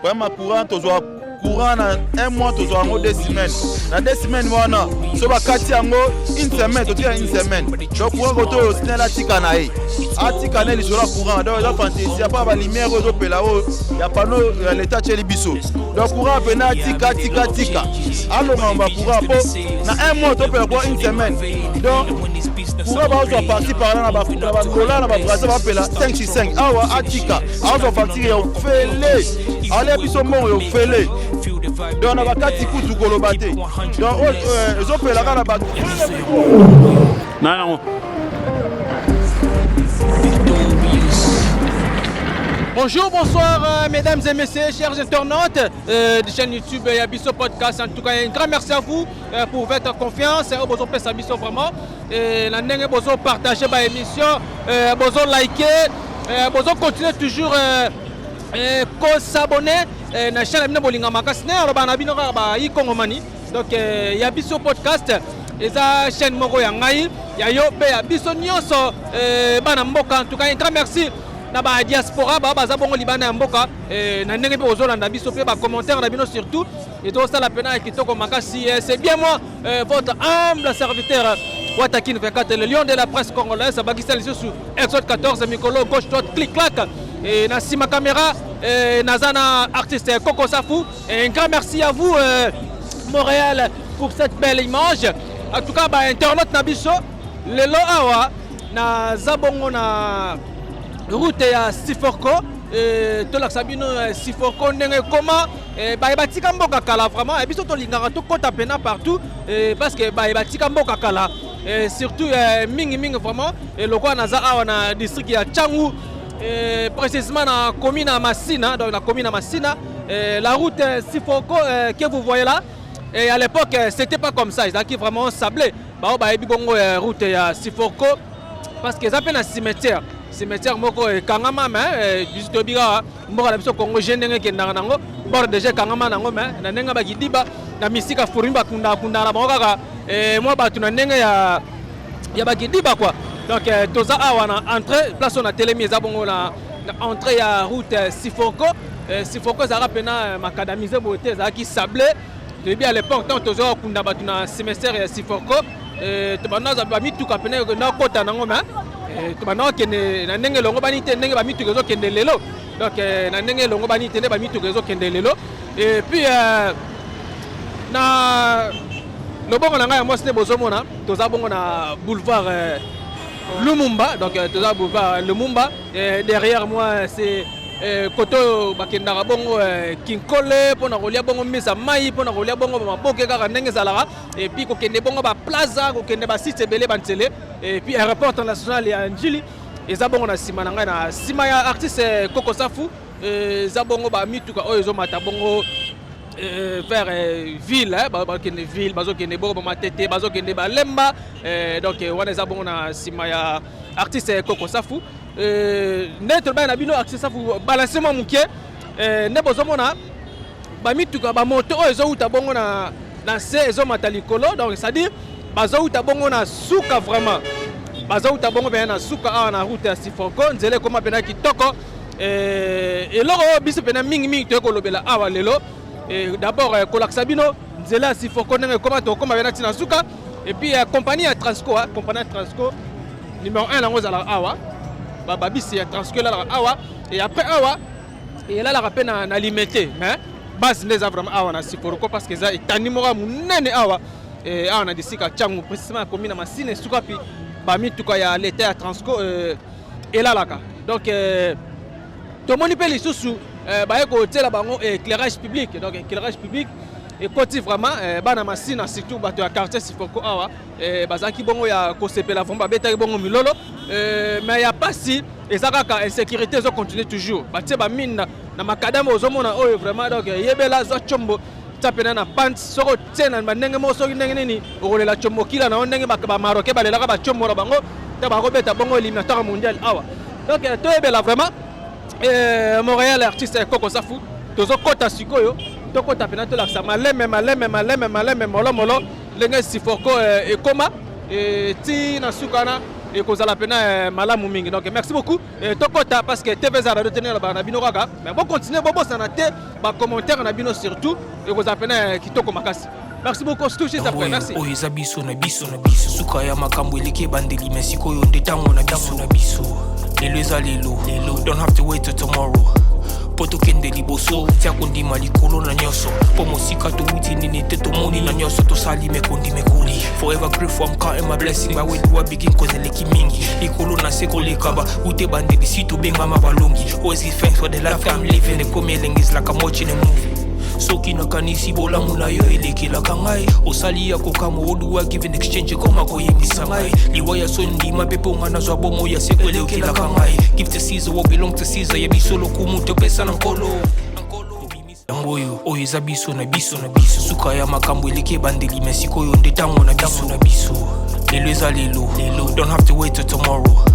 vraiment courant tozwa courant na un mois tozwa ngo 2 semaines na 2 semaines wana so bakati yango une semaine totia une semaine donc courant koto sinela tika na ye atika na lisolo courant donc la fantaisie pas ba lumière ozo pela o ya panneau ya l'état cheli biso donc courant pena tika allo ngamba courant po na un mois to pela quoi une semaine donc courant ba ozo parti par là na ba dollar na ba braza ba pela 565 awa atika azo facture ya fele ale biso mo yo fele donc na bakati kutu koloba te donc ezopelaka na bato non. Bonjour, bonsoir mesdames et messieurs, chers internautes de chaîne YouTube Yabiso Podcast. En tout cas, un grand merci à vous pour votre confiance. Vous avez besoin vraiment. Vous avez partager ma émission, vous avez liker, vous avez continuer toujours à s'abonner à la chaîne Bolinga Makasne. Donc, Yabiso Podcast. Eza chaîne moko ya ngai ya yo pe ya biso nyonso bana mboka. En tout cas, un grand merci na ba diaspora baza bongo libana ya mboka na ndenge pe ozolanda biso pe ba commentaire na bino surtout et to sala pena kitoko makasi. C'est bien moi votre humble serviteur Watakin 24 le lion de la presse congolaise bakisa liso sur Exode 14 Mikolo gauche droite clic clac et na sima caméra nazana artiste Coco Safou. Et un grand merci à vous Montréal pour cette belle image. En tout cas, internaute Nabiso, lelo awa na zabongo na route ya Siforko, to la sabino Siforko ndenge koma batika mboka kala vraiment et biso to lingara to kota pena partout parce que batika mboka kala surtout mingi vraiment et lokwa naza awa na district ya Changu précisément na commune à Massina, donc la commune à Massina, la route Siforko que vous voyez là. Et à l'époque, c'était pas comme ça. Ils ont vraiment sablé. Bah, route à Siforko parce qu'ils appellent un cimetière. Cimetière moko kangama mais biso biga mboka biso Congo jenenge kendanga nango bord déjà kangama nango mais na nenga ba gidiba na misika furimba kunda na boka moi ba tuna nenga ya ba gidiba quoi. Donc toza awa na entrée place on a télémi za bongo na entrée ya route Siforko. Siforko za rapena makadamiser beauté za ki sablé. Depuis à l'époque, quand on a kunda batuna semestre ya Siforko, to banaza ba mitu ka pena na kota nango ma, to banaza kende na ndenge longo bani te ndenge ba mitu kezo kende lelo. Donc na ndenge longo bani te ba mitu kezo kende lelo. Et puis na lobongo na ngai moi c'était bozomona, toza bongo na boulevard Lumumba, donc toza boulevard Lumumba. Derrière moi c'est koto bakendaka bongo kinkole pona kolia bongo mesa mai pona kolia bongo maboke kaka ndenge zalaka et puis kokende bongo ba plaza kokende ba site belé bantele et puis aéroport international ya Njili eza bongo na sima na ngai na sima ya artiste Coco Safou eza bongo ba mituka oyo ezomata bongo vers ville bakende ville bazokende bongo ba matete bazokende ba lemba donc wana eza bongo na sima ya artiste Coco Safou. Neto ba na bino accès pour balancer mon mukie ne bozomona ba mituka ba moto o ezouta bongo na se ezomata likolo donc c'est à dire bazouta bongo na suka vraiment bazouta bongo ben na suka na route ya Siforko nzele koma pena kitoko et loro biso pena mingi to kolobela awa lelo d'abord kolaksa bino nzele ya Siforko ndenge koma to koma pena tina suka et puis compagnie ya Transco numéro 1 lango za la awa babisi ya Transco là awa et après awa et là la rappel na limité mais base les vraiment awa na Siforko parce que ça est animora munene awa et awa na disika Changu précisément commune na Masine sukapi ba mituka ya l'état ya Transco et là ka donc to moni pe lisusu ba ko tela bango éclairage public donc éclairage public et côté vraiment bana Masine surtout bato ya quartier Siforko awa bazaki bongo ya ko sepela vomba beta bongo milolo mais ya pas si ezaka insécurité zo continuer toujours batie ba mine na makadamo ozomona oyo vraiment donc yebela zo chombo tapena na pants soko tena ndenge mo soki ndenge nini okolela chombo kila na ndenge ba maroke balelaka ba chombo na bango ta ba robeta bongo éliminatoire mondial awa donc to yebela vraiment Montréal artiste Coco Safou tozo kota sikoyo to kota pena to laksa maleme molo ndenge Siforko ekoma ti na sukana et cause la peine malamu mingi. Donc merci beaucoup. Tokota parce que TVZ radio tenir la na bino kaka. Mais bon continuer bon ça na te ba commentaire na bino surtout et cause la peine kitoko makasi. Merci beaucoup, c'est tout juste après, merci. Oh, eza biso na biso na biso. Suka ya makambo eleke bandeli mais sikoyo ndetango na biso na biso. Lelo eza lelo. Don't have to wait till tomorrow. Poto kende liboso tia kondima likolo na nyoso po mosika to wuti nini te to moni na nyoso to sali me kondi me kuli forever grateful I'm counting my blessing but when you begin cause eleki mingi likolo na seko lekaba ute bandeli si to benga mabalongi always give thanks for the life I'm living the coming is like I'm watching a movie. Soki na kanisi bola muna yo elekela kangai osali ya kokamo oduwa give in exchange koma koyemisa ngai liwaya sondi mapepo ngana zwa bomo ya sekwelekela kangai give to Caesar what belong to Caesar ya bisolo kumuto pesa na nkolo Oyo eza biso na biso na biso suka ya makambo eleke bandeli mais sikoyo ndetango na biso na biso lelo eza lelo don't have to wait till tomorrow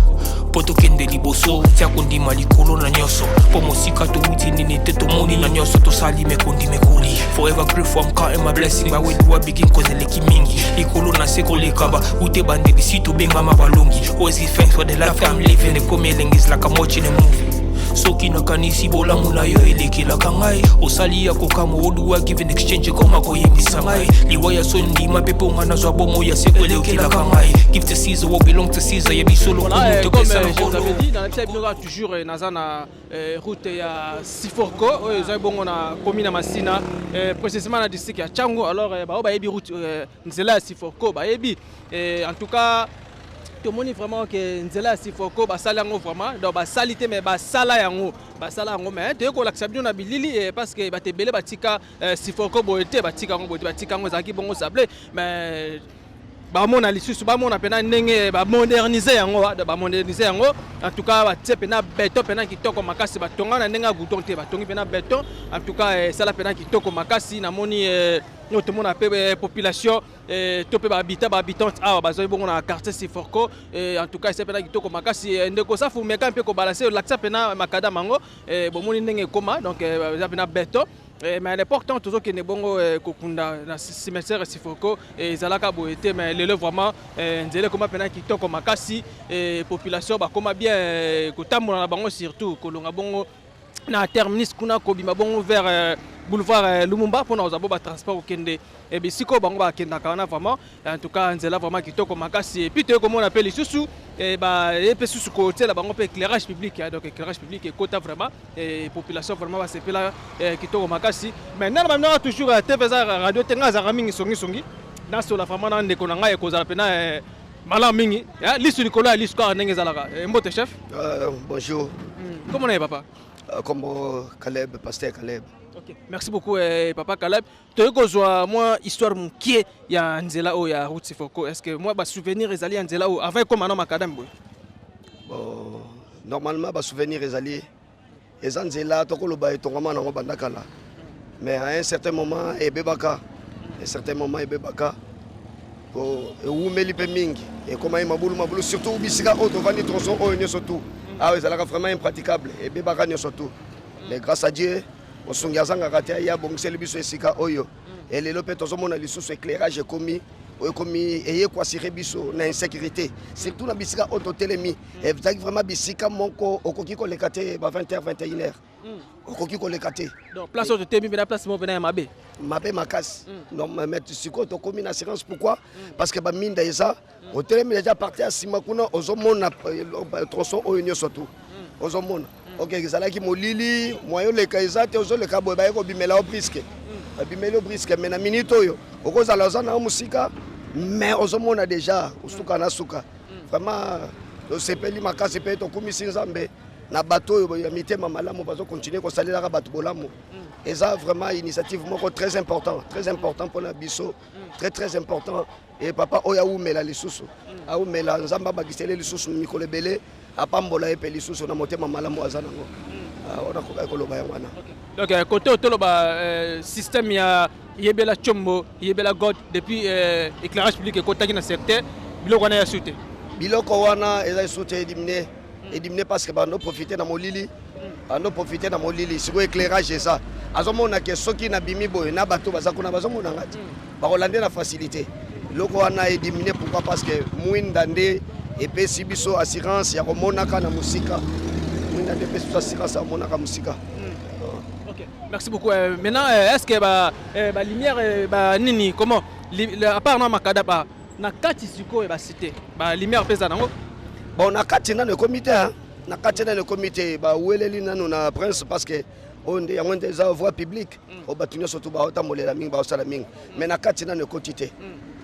poto kende liboso tia kondima likolo na nyoso po mosika to wuti nini te to moni na nyoso to sali me kondi me kuli forever grateful I'm counting my blessing but when you begin cause eleki mingi likolo na seko lekaba ute bandeli si to benga mabalongi always give thanks for the life I'm living the coming is like I'm watching a movie. Soki na kanisi bola muna yo elekela kangai osali ya kokamo oduwa give in exchange koma koyemisa ngai liwaya sondi mapepo ngana zwa bomo ya sekwelekela kangai give to Caesar what belong to Caesar ya bisolo kumuto pesa na nkolo. Comme je vous avais dit dans l'épisode bino toujours nazana route ya Siforko oyo zo bongo na commune Masina précisément na district ya Chango alors ba yebi route nzela ya Siforko ba yebi en tout cas tout le monde vraiment que nzela Sifoko basala yango vraiment donc basalite mais basala yango mais te ko l'accepter na bilili parce que batebele batika Sifoko boete batika ngo boete batika ngo zaki bongo sable mais bamona lisusu bamona pena ndenge ba moderniser yango en tout cas batie pena beton pena kitoko makasi batonga na ndenge gouton te batongi pena beton en tout cas sala pena kitoko makasi na moni tout le monde a population to pe habitant bazoyi bongo na quartier Siforko en tout cas c'est pena kitoko makasi ndeko sa fu meka mpe ko balancer l'accès pena makada mango bomoni ndenge koma donc za pena beton mais l'important toujours que ne bongo kokunda na cimetière Sifoko ezalaka boete mais lelo vraiment nzele koma pena kitoko makasi population ba koma bien kotambola na bango surtout kolonga bongo na terminus kuna kobima bongo vers boulevard Lumumba pour nous avoir transport au Kende et bien si ko bango ba kenda kana vraiment en tout cas nzela vraiment kitoko makasi et puis te comme on appelle sous et ba et puis sous côté là bango pe éclairage public donc éclairage public et quota vraiment et population vraiment va se pela kitoko makasi maintenant on toujours TVZ radio tenga za mingi songi dans sur la vraiment na ndeko na ngai ko za pena mala mingi lisu likolo ya lisu ka ndenge zalaka mbote chef bonjour comment on est papa comme Caleb pasteur Caleb. Ok, merci beaucoup papa Caleb. Tu as moi histoire qui ya nzela o ya route Sifoko. Est-ce que moi ba souvenir ezali nzela o avant comme na makadam boy? Bon, normalement ba souvenir ezali nzela to ko loba etongama na bandakala. Mais à un certain moment ebebaka. Ko umeli pe mingi et comment mabulu surtout bisika auto vani tronçon o nyo surtout. Ah oui, c'est vraiment impraticable et bebaka nyo surtout. Mais grâce à Dieu osungazanga katia ya bongseli biso esika oyo et lelo pe tozomona lisusu éclairage komi eye kwa sire biso na insécurité surtout na bisika autotelemi et vraiment bisika moko okoki ko lekate ba 20h 21h okoki ko lekate donc place autotelemi na place mo bena mabe makasi non mais siko to komi na assurance pourquoi parce que ba minda eza hotelemi déjà parti à simakuna ozomona tronçon oyo nyoso tout ozomona. Ok, ezalaki molili moyo leka ezate ozoleka boye bayeko bimela o brisque mais na minute oyo okozala ozana musika mais ozomona déjà usuka na suka vraiment osepeli makasi pe to komisi nzambe na bato oyo ya mitema malamu bazo continuer ko salela ka bato bolamu eza vraiment initiative moko très important pour la biso très important et papa oya umela lisusu aumela nzamba bagisele lisusu mikolo belé apambola epe lisusu na motema malamu azana ngo ona ko koloba yana donc côté otoloba système ya yebela chombo yebela god depuis éclairage public ekotaki na secteur biloko wana ya sute biloko wana eza sute edimné parce que bando profiter na molili siko éclairage ça azomona ke soki na bimi boye na bato bazakuna bazomona ngati ba rolande na facilité loko wana edimné pourquoi parce que muinda nde et puis si biso assurance ya komonaka na musika mwinda de biso assurance ya komonaka musika. Ok, merci beaucoup. Maintenant, est-ce que la lumière, nini, comment, à part non makada ba, na kati siko et ba cité, ba lumière pesa nango. Bon, na kati na le comité, hein, na kati na le comité, ba weleli nanu na prince parce que on est en des voies publiques, au bâtiment surtout ba hota molela mingi ba osala mingi, mais na kati na le quotité.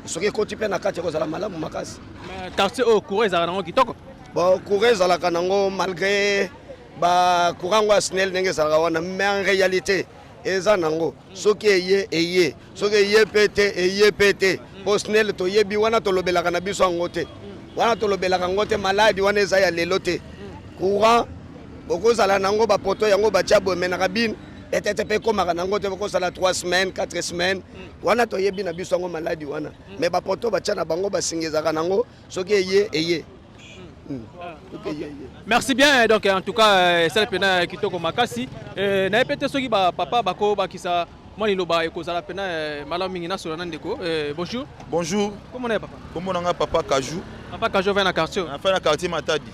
Ce qui est quotité na kati ko zala malamu makasi. Mais quartier au courant za nango kitoko. Bon, courant zala kanango malgré ba courant wa snel ndenge zala wana, mais en réalité eza nango soki eye soki eye pete po snel to yebi wana to lobelaka na biso ngote wana to lobelaka ngote maladi wana eza ya lelo te courant bokozala nango ba poto yango ba tiabo menaka bin etete pe komaka nango te bokozala 3 semaines 4 semaines wana to yebi na biso ngo maladi wana mais ba poto ba tia na bango basingezaka nango soki eye. Merci bien, donc en tout cas, c'est le pena kitoko makasi. Na epete soki ba papa bako bakisa moni loba ekozala pena malamu mingi na solana ndeko. Bonjour. Bonjour. Comment on est papa? Comment on a papa Kajou? Papa Kajou vient na quartier. On fait na quartier Matadi.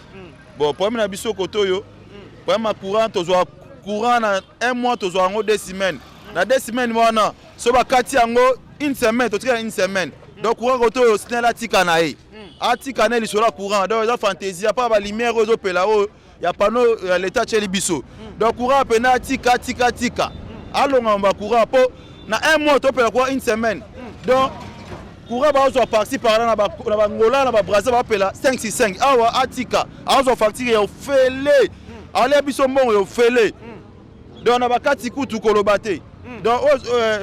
Bon, problème na biso kotoyo. Problème courant tozo courant na 1 mois tozo ngo 2 semaines. Na 2 semaines wana so ba kati yango 1 semaine, to tika 1 semaine. Donc courant kotoyo snela tika na e. Atika na lisolo courant donc eza fantaisie pas ba lumière ozo pela o ya panneau l'état tcheli biso. Donc courant pena tika alonga ba courant po na 1 mois to pela quoi 1 semaine. Donc courant ba ozo parti par là na ba ngola na ba brasa ba pela 565 awa atika ozo facture yo fele ale biso mbongo yo fele. Donc na ba kati kutu kolobate. Donc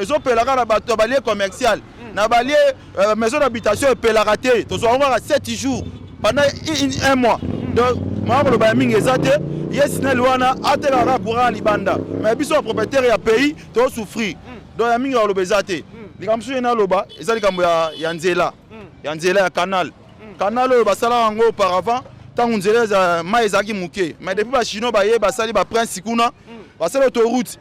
ozo pela na ba to balier commercial na balier maison d'habitation et pélarate to so ngora 7 jours pendant 1 mois. Donc ma ko ba mingi ezate yes na luana atela courant libanda mais biso propriétaire ya pays to souffrir. Donc ya mingi lo bezate likamsu na loba ezali kambo ya nzela ya canal lo basala ngo auparavant tangu nzela za mai ezaki muke mais depuis ba chino ba ye basali ba prince kuna basala autoroute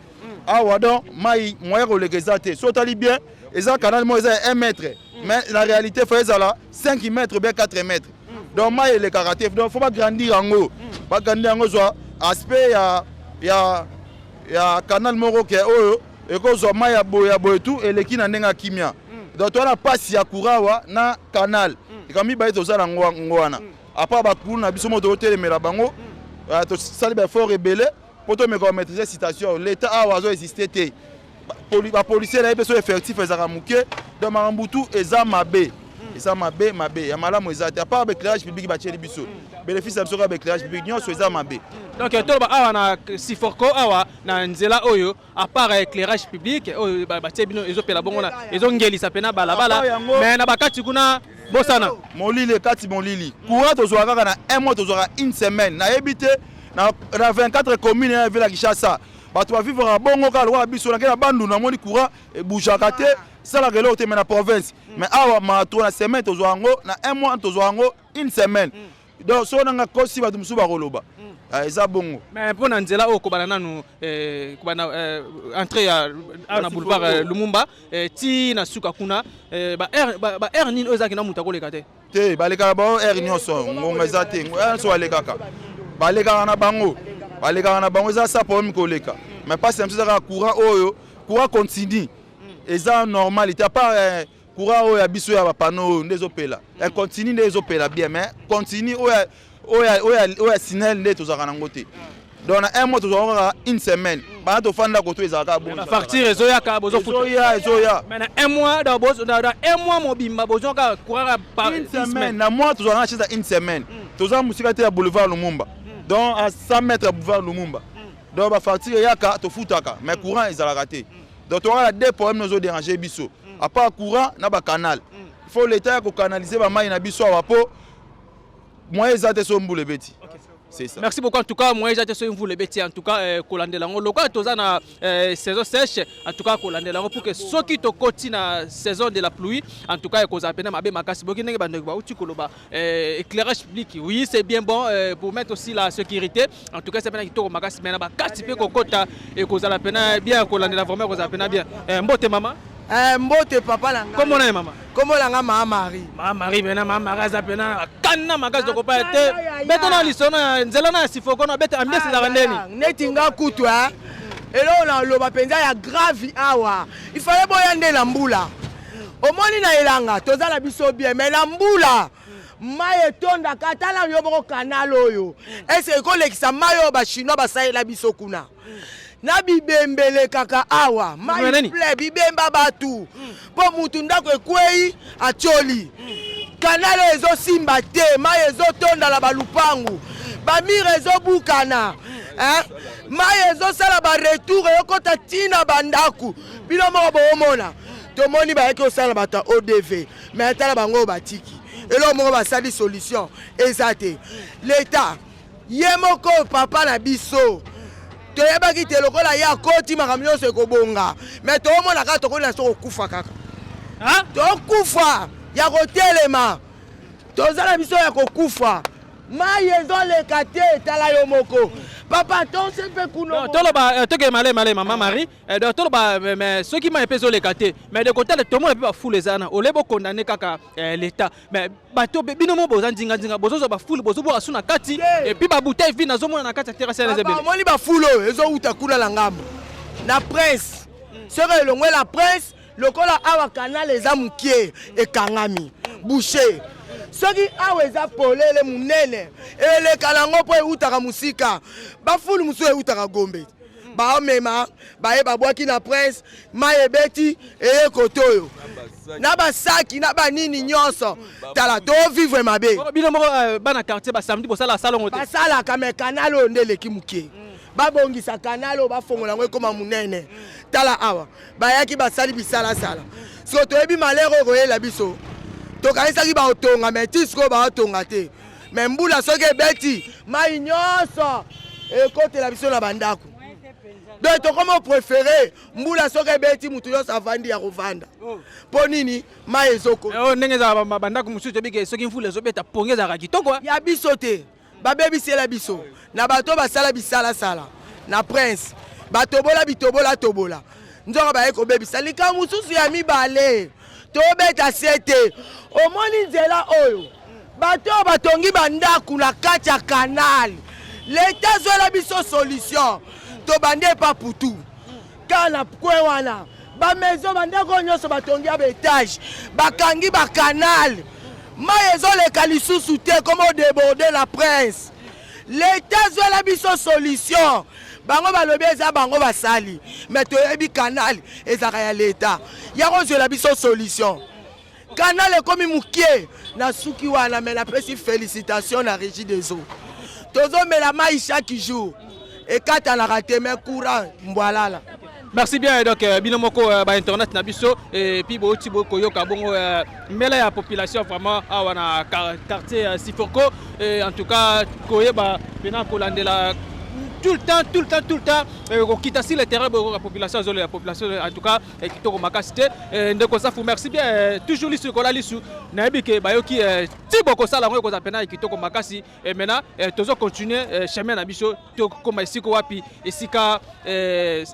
awa donc mai moyen ko legezate so tali bien ezali canal mo ezali 1 mètre mais la réalité faut ezala 5 mètres bien 4 mètres donc mai le karaté donc faut pas grandir yango pas grandir yango zo aspect ya canal moko ke oyo et ko zo mai ya boye tout et leki na ndenga kimia donc to na passe ya courant na canal ikami ba to zala ngwana apa ba kuna biso mo to telemela bango to sali ba fort rebelle pour to me ko maîtriser situation l'état a wazo exister té ba policier na beso effectif ezaka muke donc marambutu eza mabe ya malamu ezate à part éclairage public ba tcheli biso bénéfice absolu ba éclairage public nyonso eza mabe. Donc to ba awa na siforko awa na nzela oyo à part éclairage public oyo ba tchebino ezo pela bongo na ezo ngelisa pena balabala mais na bakati kuna bosana molili kati molili courant to zoaka na 1 mois to zoaka 1 semaine na ebité na 24 communes ya ville ya Kinshasa bato ba vivre à bongo ka lwa biso na kena bandu na moni courant e boujaka te sala gelo te na province mais awa ma to na semaine to zoango na 1 mois to zoango 1 semaine donc so na kosi bato musu ba koloba eza bongo mais pour na nzela o ko bana nanu ko bana entrée na boulevard Lumumba ti na suka kuna ba air nini ozaki na muta ko leka te ba leka ba air nyonso ngonga za te so alekaka ba leka na bango eza ça problème ko leka mais pas c'est ça courant oyo courant continue eza normalité à part courant oyo ya biso ya ba panneau ndezo pela un continue ndezo pela bien mais continue oya sinel nde tozaka nango te donc na 1 mois tozaka 1 semaine bana to fanda ko to ezaka bon la facture ezoya ka bozo ezoya mais na 1 mois dans 1 mois mobimba bozo ka courant par 1 semaine na mois tozaka chez 1 semaine tozaka musika te ya boulevard Lumumba donc à 100 mètres boulevard Lumumba donc ba facture yaka to futaka mais courant ezala raté donc tu auras des problèmes nous déranger biso à part courant na ba canal il faut l'état ko canaliser ba mai na biso wa po moyen ezate so mbule beti. C'est ça. Merci beaucoup en tout cas moi j'ai so vous les bêtis en tout cas kolandela ngo loka toza na saison sèche en tout cas kolandela ngo pour que soki to koti na saison de la pluie en tout cas ko za pena mabe makasi boki ndenge bando ba uti koloba éclairage public oui c'est bien bon pour mettre aussi la sécurité en tout cas c'est pena kitoko makasi mena ba kati pe kokota et ko za la pena bien kolandela vraiment ko za pena bien mbote mama Mbote papa nanga. Comment on est maman? Comment la Maman Marie? Maman Marie bena maman Marie zapena kanna magazi ko pa te. Beta na lisona nzela na sifoko na beta ambiance za ndeni. Netinga kutu hein. Elo na loba penza ya grave awa. Il fallait boyande na mbula. Omoni na elanga tozala biso bien mais na mbula. Maye tonda katala yo boko canal oyo. Est-ce que lekisa mayo ba chinois ba saela biso kuna. Na bibembele kaka awa mayi ple bibemba batu po mutu ndako ekwei acholi kanalo ezo simba te mayi ezo tonda la balupangu bamire ezo bukana mayi ezo sala ba retour ekota tina bandaku bino moko boomona tomoni bayeki osala bata ODV mais tala bango batiki elo moko basali solution eza te l'État ye moko papa na biso toyebaki te lokola ya koti makambo nyonso ekobonga mais toomona kaka tokoni na so kokufa kaka tokufa ya kotelema tozala biso ya kokufa mai ezoleka te tala yo moko papa tonse mpe kuno toloba toke male maman Marie toloba mais ceux qui m'a épé ezoleka te mais de côté le tomo ba foule ezana olebo condamner kaka l'état mais bato bino mo boza ndinga bozozo ba foule bozo bo asuna kati et puis ba bouteille vina zo mona na kati terrasse les ebele moni ba foule ezo uta kuna la ngambo na prince sera elongwe la prince lokola awa canal eza mukie ekangami boucher soki awa eza polele munene eleka nango mpo eutaka musika bafulu mosusu eutaka Gombe baomema baye babwaki na prince mai ebeti eye kote oyo na basaki na banini nyonso tala tovivre mabe bino moko bana quartier basamedi bosala salongo te basalaka me kanal oyo nde eleki mukie babongisa kanal oyo bafongola yango ekoma munene tala awa bayaki basali bisalasala soki toyebi malere oyo koyela biso tokanisaki baotonga me ti sikoyo baotonga te me mbula soki ebeti mai nyonso ekotela biso na bandako donc tokoma préféré mbula soki ebeti mutu nyonso avandi ya kovanda mpo nini mai ezoko ndenge ezala bandako mosusu tobike soki mvula ezobeta pongi ezalaka kitoko ya biso te babebisela biso na bato basala bisalasala na prince batobola bitobola tobola nzoko baye kobebisa likambo mosusu ya mibale tobeta se te omoni nzela oyo bato batongi bandako na kati ya kanal leta zwela biso solution tobandi epa putu kaka na kwe wana bamezo bandako nyonso batongi ya baetage bakangi bakanal mai ezoleka lisusu te komo déborde la prince leta zwela biso solution bango balobi eza bango basali mais toyebi kanal ezaka ya leta yango zwela biso solution kanal ekomi mukie na suki wana me napesi félicitation na régie des eaux tozomela mai chaque jour ekatanaka te me courant mbwalala. Merci bien donc binomoko ba internet na biso et puis boti boko yoka bongo mela ya population vraiment awa na quartier Sifoko et en tout cas koyeba pena kolandela tout le temps ko kita sur le terrain la population en tout cas kitoko makasite ndeko safu merci bien toujours lisu kola lisu na ebike bayoki tiboko sala ngo ko zapena kitoko makasi et maintenant tozo continuer chemin na biso to koma isiko wapi esika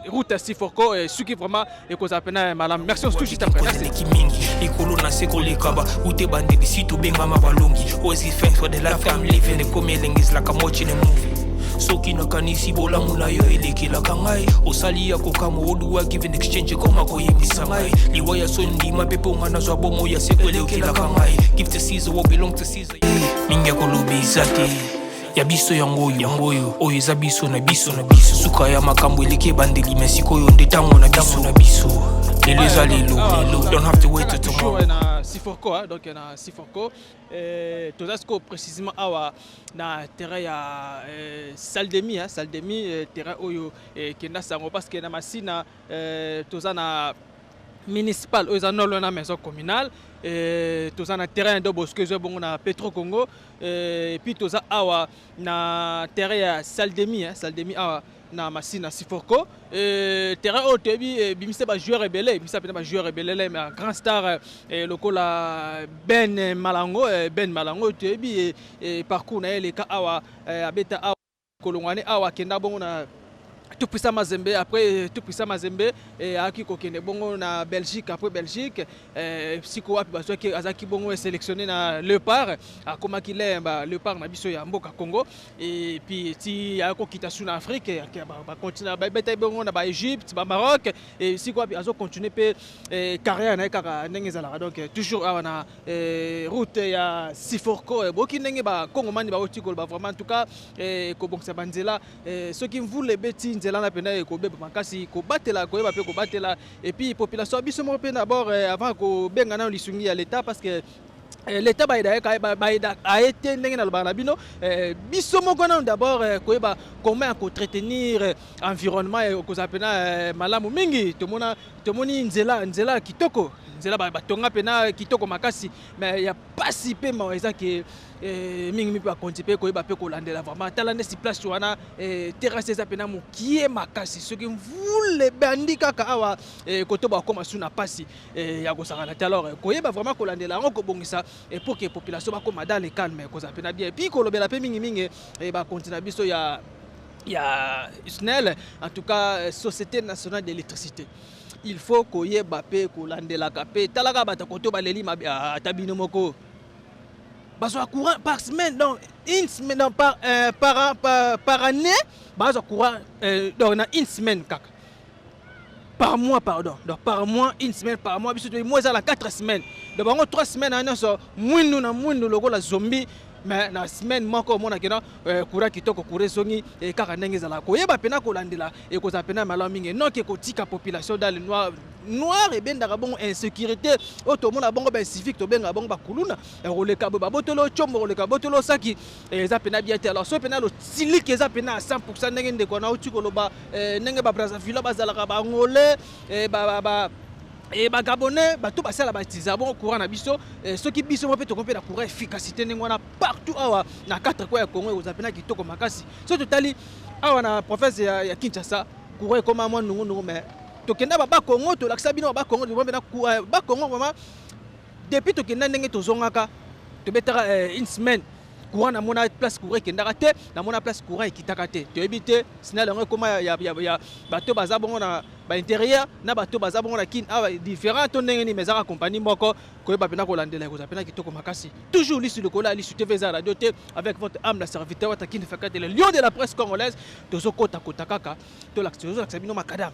route Sifoko suki vraiment et ko zapena malam merci on se touche juste après merci ikolo na seko lekaba ute bande bisitu benga mabalongi ozi thanks for the life I'm living the coming is like I'm watching a movie soki nakanisi bolamu na yo elekelaka ngai osali ya kokama oduwa give in exchange koma koyebisa ngai liwa ya so ndima mpe mpo nga nazwa bomo ya seko elekelaka ngai give to Caesar what belong to Caesar mingi ya kolobisa te ya biso yango oyo eza biso na biso suka ya makambo eleki ebandeli me sikoyo nde ntango na biso lelo eza lelo don't have to wait till tomorrow na Sifoko donc na Sifoko tozasiko précisément awa na terrain ya Saldemi terrain oyo kenda sango parce que na masina tozana municipal oyo eza nolo na maison communale toza na terrain de bosque zo bongo na Petro Congo et puis toza awa na terrain ya Saldemi awa na masina Sifoko terrain au tebi bimisa ba joueur rebelle bimisa pena ba joueur rebelle mais grand star lokola Ben Malango tebi parcours na ele ka awa abeta awa kolongwane awa kenda bongo na tout puissant Mazembe, après tout puissant Mazembe, et Aki Kokene Bongo na Belgique, après Belgique, Siko Wapi Basoki Azaki Bongo est sélectionné na Leopard, à comment qu'il est, Leopard na biso ya Mboka Congo, et puis si Ako Kitasu na Afrique, ba continue ba bataille Bongo na ba Égypte, ba Maroc, et Siko Wapi Azo continuer pe carrière na kaka ndenge zala, donc toujours na route ya Siforko, boki ndenge ba Congo mani ba otiko ba vraiment en tout cas ko bon sa banzela, ceux qui voulaient bêtis nzela na pena ko beba makasi ko batela ko yeba pe ko batela, et puis population biso mo pe d'abord avant ko benga na lisungi ya l'état parce que l'état a été ndenge na lobana bino biso moko na d'abord ko yeba comment ko entretenir environnement ko zapena malamu mingi tomoni nzela kitoko nzela batonga pena kitoko makasi, mais ya pas si pe ma eza que mingi mi pa kontipe ko yeba pe ko landela vraiment talande si place wana terrasse za pena mo kie makasi ce que vous les bandits kaka awa koto ba koma suna pasi ya ko sala alors ko yeba vraiment ko landela ngo ko bongisa pour que population ba koma dans le calme ko za pena bien, puis ko lobela pe mingi ba continue biso ya SNEL, en tout cas Société nationale d'électricité. Il faut qu'on y ait bappé, qu'on lande la capé, talaga bata koto baleli tabino moko. Baso courant par semaine, donc une semaine par année, baso courant donc na une semaine kaka. Par mois pardon. Donc par mois, une semaine par mois, biso moi ça la 4 semaines. Donc bango 3 semaines en so mwindu logo la zombie. Mais na semaine moko mona kena kura kitoko kure songi e kaka ndenge zala ko yeba pena ko landela e ko za pena malaminge non ke ko tika population dans le noir et benda bon insécurité auto mona bongo ben civique to benga bongo bakuluna e roleka ba botolo chombo roleka botolo saki e za pena bien alors so pena lo silike za pena à 100% ndenge ndeko na uti ko loba ndenge ba Brazzaville bazala ka ba ngolé e ba et ba Gabonais bato basala batiza bon courant na biso ceux qui biso peut te compter la courant efficacité ngwana partout awa na 4 coins ya Congo aux apena kitoko makasi so totali awa na province ya Kinshasa courant comme moi nungu mais to kenda ba Congo to laksa bino ba Congo ba Congo vraiment depuis to kenda ndenge to zongaka to betara une semaine courant na mona place courant kenda te na mona place courant ekitaka te to ebité signal ngo comme ya bato baza bongo na ba intérieur na bato baza bongo na kin awa différent to ndenge ni mezaka compagnie moko ko ba pena ko landela ko zapena kitoko makasi toujours lisu le kola lisu TV za radio te avec votre âme la serviteur ta kin fakate le lion de la presse congolaise to zokota kaka to l'action bino makadam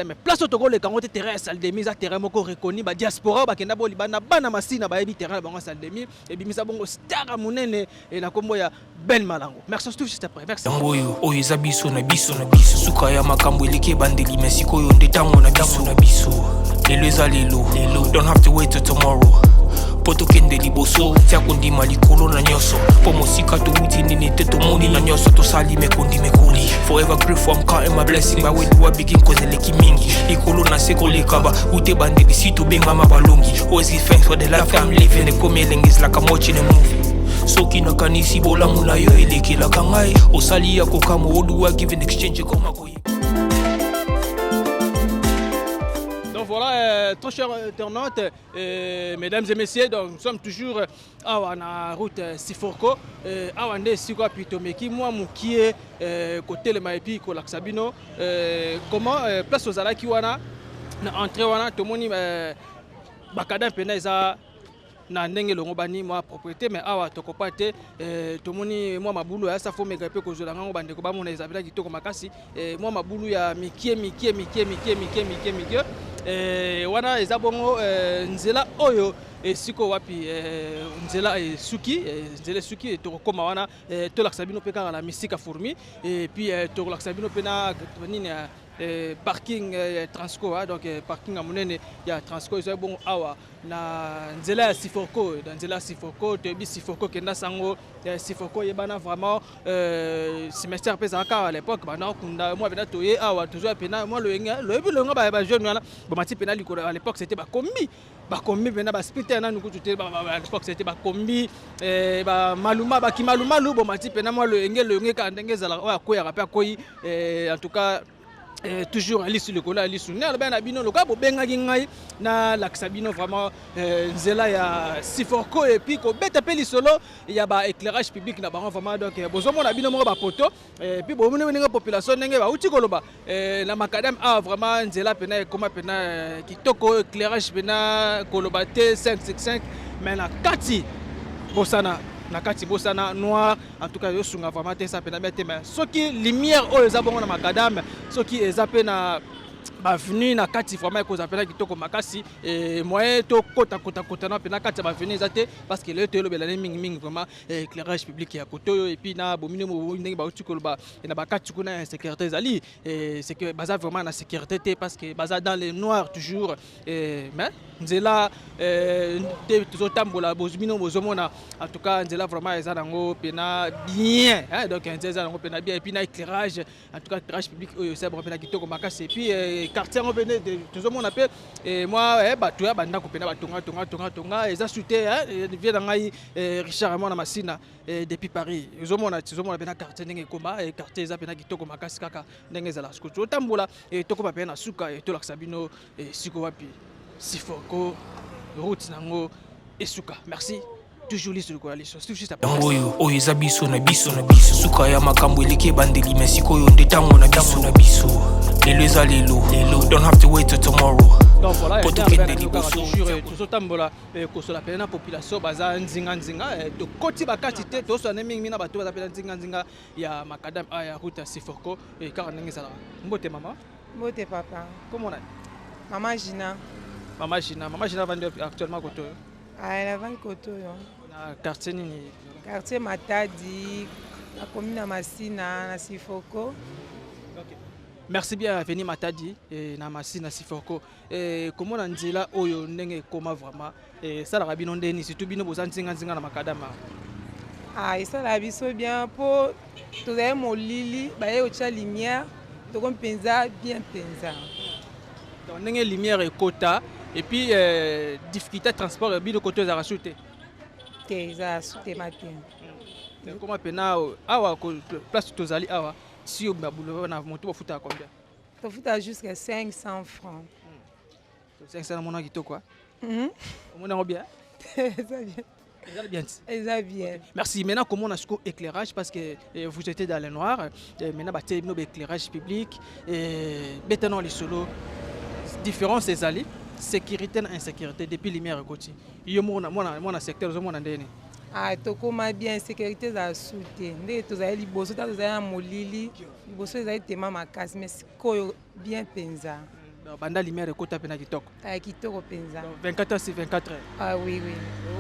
mais place au Togo les kangote terrain salle de mise à terrain moko reconnu ba diaspora ba kenda boli bana masina ba yebi terrain bango salle de mise et bimisa bongo star munene et na kombo ya Ben Malango. Merci tout juste après. Merci. Ngoyo oyo biso na biso suka ya makambo elike bandeli mesiko yo ndetango na biso lelo eza lelo don't have to wait till tomorrow. Poto kende liboso tia kondima likolo na nyoso po mosika to uti nini te to moni na nyoso to sali mekondi mekoli forever grateful I'm counting my blessing ba we do a begin cause eleki mingi likolo na seko lekaba ute bande bisito benga mabalongi always give thanks for the life I'm living the coming is like I'm watching a movie soki na kanisi bola muna yo eleki la kangai osali ya kokamo odu a give in exchange koma koyi. Voilà, très chers internautes, mesdames et messieurs, donc nous sommes toujours à la route Siforko, à Wande Sikwa Pitomeki, moi qui est côté le Maïpi, Kolak Sabino, comment place aux Alaki wana, entrée wana, tout le monde Bakadam Peneza. Na ndenge longo bani moi propriété mais awa tokopa te to moni moi mabulu ya sa fo mega pe ko zola ngo bande ko ba mona ezabela kitoko makasi moi mabulu ya mikie wana ezabongo nzela oyo siko wapi nzela suki to koma wana to laksabino pe kala misika fourmi et puis to laksabino pe na nini parking Transco donc parking à monene ya Transco c'est bon awa na nzela Siforko dans nzela Siforko te bi Siforko kenda sango Siforko yebana vraiment semestre pesa ka à l'époque bana kunda moi bena toye awa toujours pena moi le ba jeune wana bon mati pena likolo à l'époque c'était ba kombi bena ba spiter na nuku tuté à l'époque c'était ba kombi ba maluma ba kimaluma lu bon mati pena moi le ngel ka ndenge zala ko ya rapper koyi en tout cas toujours lisu likolo lisu ne alba na bino loka bobengaki ngai na lakisa bino vraiment nzela ya Siforco et puis ko beta pe lisolo ya ba éclairage public na bango vraiment donc bozomona bino moko ba poto et puis bomone ninga population ndenge ba uti koloba na makadam vraiment nzela pena koma pena kitoko éclairage pena koloba te 565 mais na kati bosana nakati bosana noir en tout cas yo sunga vraiment te ça pena bete mais soki lumière o ezabongo na makadam soki ezape na bavenu na kati vraiment ko zapela kitoko makasi et moyen to kota na pena kati bavenu ezate parce que le to lobela mingi vraiment éclairage public ya koto et puis na bomino mo ndenge ba uti koloba na bakati kuna sécurité zali et c'est que baza vraiment na sécurité parce que baza dans les noirs toujours mais nzela te tozotambola bozumino bozomona en tout cas nzela vraiment eza nango pena bien donc nzela nango pena bien et puis na éclairage en tout cas éclairage public c'est vraiment pena kitoko makasi et puis quartier ngo pena tozomona pe et moi bato ya banda ko pena batonga eza souté vient na ngai Richard Mona Masina depuis Paris tozomona pena quartier ndenge komba et quartier eza pena kitoko makasi kaka ndenge ezala siko totambola et toko pena suka et to laksa bino siko wapi Siforco route nango esuka merci toujours lisu ko aliso juste après oyo eza biso na biso suka ya makambo eleke bandeli mesiko yo ndetango na biso lelo eza lelo don't have to wait till tomorrow. Donc voilà, toujours tambola kosola pena population baza nzinga to koti bakati te to so na mingi na bato baza pena nzinga ya makadam ya route Siforco et car ndenge sala mbote mama mbote papa comment on a Maman Gina vend actuellement koto. Elle a vendu koto yo. Na quartier nini? Quartier Matadi, la commune de Masina, na Siforco. OK. Merci bien venir Matadi et na Masina Siforco. Et comment on nzela oyo ndenge koma vraiment et ça la rabino ndeni surtout bino bozanzinga na makadama. Et ça la biso bien pour tout les molili, ba ye ocha lumière, to kom penza bien penza. Donc ndenge lumière et quota et puis difficulté de transport bino côté za rachouté. Que za souté matin. Comment pena awa place tozali awa si au boulevard na moto futa combien? To futa jusqu'à 500 francs. 500 mon kitoko quoi? On est bien. Bien. Okay. Merci. Maintenant, comment on a ce éclairage parce que vous étiez dans le noir. Maintenant, il y a un éclairage public. Maintenant, les solos, différence des alliés, sécurité et insécurité depuis lumière et côté. Il y a mon secteur, mon andéné. To comment bien sécurité za souté. Ndé to za liboso ta za molili. Liboso za tema makasi mais sikoyo bien penza. Banda lumière et côté pena kitoko. Kitoko penza. 24 heures sur 24 heures. Oui.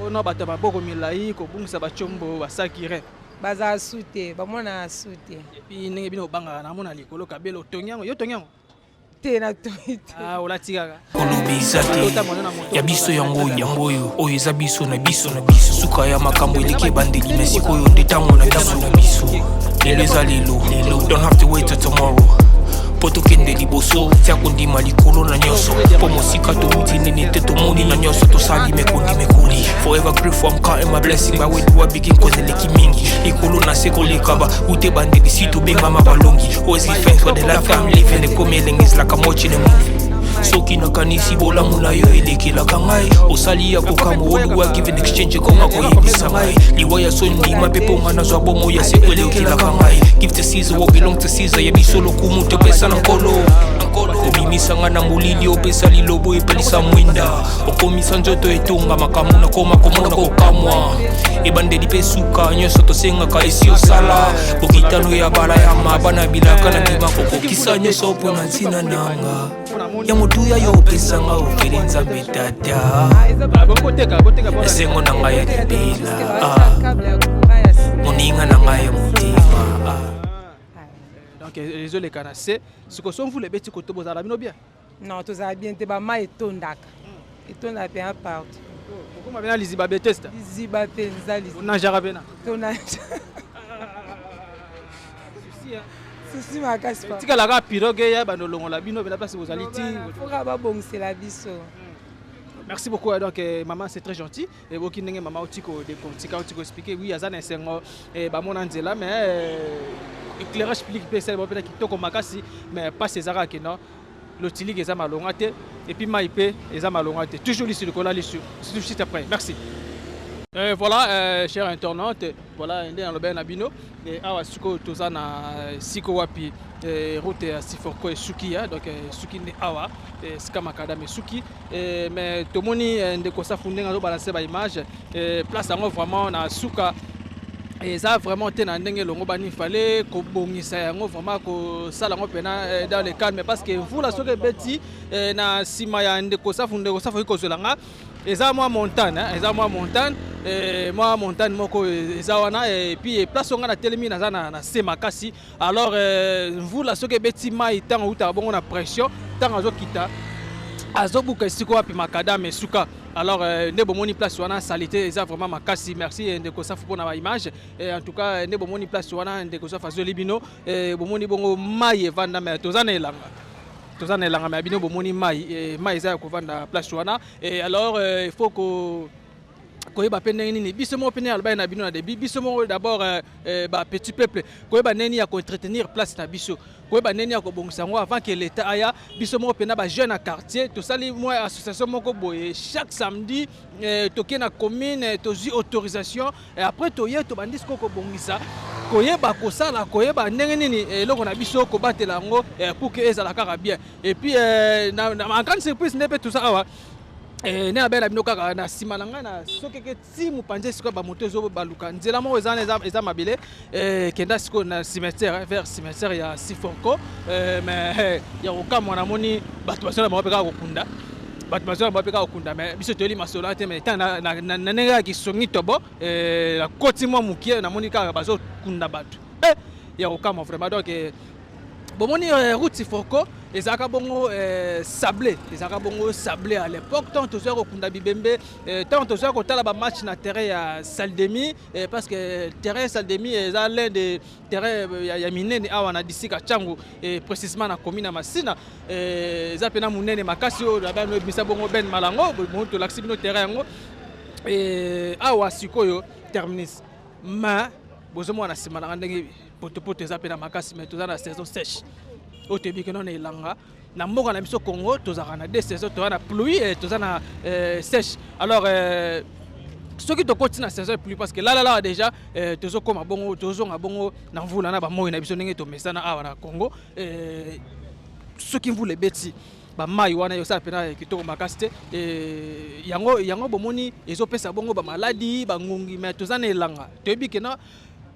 On a battu boko milai ko bungisa ba chombo ba sakire. Baza souté, ba mona souté. Et puis ndenge bino banga na mona likolo kabelo tonyango yo tonyango. Tena toite. Ola tigaka. Kolobizate. Ya biso yango oyo eza biso na biso suka ya makambo eleke bandeli mesiko yo ndetango na biso. Lelo eza lelo don't have to wait till tomorrow. Poto kende liboso tia kondima likolo na nyoso po mosika to uti nene te to moni na nyoso to sali me koli forever grateful I'm counting my blessing by way do I begin cause eleki mingi likolo na seko likaba ute bande disitu benga mabalongi always give thanks for the life I'm living the coming is like I'm watching a movie soki na kanisi bola muna yo elekela kangai osali ya kokamo oluwa give in exchange konga koyebisa ngai liwaya sondi mapepo ngana zwa bomo ya sekwele okela kangai give to Caesar what belong to Caesar yebi solo kumu te pesa na nkolo obimisa ngana mulili opesa lilobo epelisa mwinda okomisa nzoto etonga makamu na koma komona kokamwa ebandeli pe suka nyonso tosengaka esi osala bokitano ya bala ya mabana bilaka na bima kokokisa nyonso mpona ntina nanga ya motuya yo opesanga okeli nzambe tata esengo na ngai ya libela moninga na ngai ya motima. Donc les canasses, ce que sont vous les bêtis côté vous avez bien? Non, tous avez bien te ba ma etondaka. Etonda bien partout. Pourquoi bien les ziba test? Ziba penza les. On a jarabena. On a. Souci ma casse pas. Tika la ga pirogue ya ba no longo la bino bela place vous alliti. Faut ba bon c'est la biso. Merci beaucoup. Donc, maman, c'est très gentil. Et vous qui n'avez maman Otiko expliquer, oui, Azan est mon anzela, mais éclairage public, c'est peut-être qui toko makasi, mais pas César qui non. L'otili est malongate et puis maïpe est malongate. Toujours ici le cola ici. C'est tout de suite après. Merci. Voilà, chers internautes, voilà, on est dans le bain Nabino. Et awa suko tozana siko wapi route à Siforko et Suki, donc Suki ne awa Skamakada mais Suki. Mais tout le monde ndeko sa fondé dans balancer ba image. Place en vraiment na suka. Et ça vraiment té na ndenge longo bani fallait ko bongisa yango vraiment ko sala ngo pena dans le calme parce que vous la soke beti na sima ya ndeko sa fondé ko sa faut ko zelanga. Et ça moi montagne, moi montagne moko ezawana et puis place on a telemi na semakasi. Alors vous la soke beti mai tant uta bongo na pression tant azo kita azobuka siko api makada mais suka. Alors ne bomoni place wana salité eza vraiment makasi. Merci ndeko sa pour na image et en tout cas ne bomoni place wana ndeko sa fazo libino et bomoni bongo mai vanda mais tozana elanga. Tozana elanga mais bino bomoni mai za ko vanda place wana et alors il faut que koyeba pene nini biso mo pene alba na bino na debi biso mo d'abord ba petit peuple koyeba neni ya ko entretenir place na biso koyeba neni ya ko bongisa ngo avant que l'état aya biso mo pene ba jeune à quartier to sali moi association moko boye chaque samedi toke na commune tozi autorisation et après toye to bandis ko bongisa koyeba ko sala koyeba ndenge nini eloko na biso ko batela ngo pour que ezala kaka bien et puis na grande surprise nepe tout ça awa ne abela bino kaka na sima na nga na sokeke ti mupanje siko ba moto zo baluka nzela mo eza mabele kenda siko na cimetière vers cimetière ya Sifonko mais ya okama na moni bato basala ba peka kokunda bato basala ba peka kokunda mais biso toli masola te mais tana na nenga ki songi tobo la koti mo mukie na moni kaka bazo kunda bato ya okama vraiment donc bomoni route Sifonko ezaka bongo sablé à l'époque tant tozo ko kunda bibembe tant tozo ko tala ba match na terrain ya Saldemi parce que terrain Saldemi est l'un des terrains ya minene awa na disika changu précisément na commune na Masina za pena munene makasi o ba no bisa bongo ben malango bonto l'axibino terrain ngo awa sikoyo terminus ma bozomo na sima na ndenge potopoto za pena makasi mais toza na saison sèche. Au début que non elanga na mboka na biso Congo tozaka na deux saisons toza na pluie et toza na sèche. Alors ceux qui to continue na saison pluie parce que là déjà tozo koma bongo tozo nga bongo na mvula na ba moyi na biso ndenge to mesana awa na Congo ceux qui voulaient beti ba mai wana yo sa pena kitoko makasi te yango bomoni ezopesa bongo ba maladie ba ngungi mais toza na elanga toyebi que na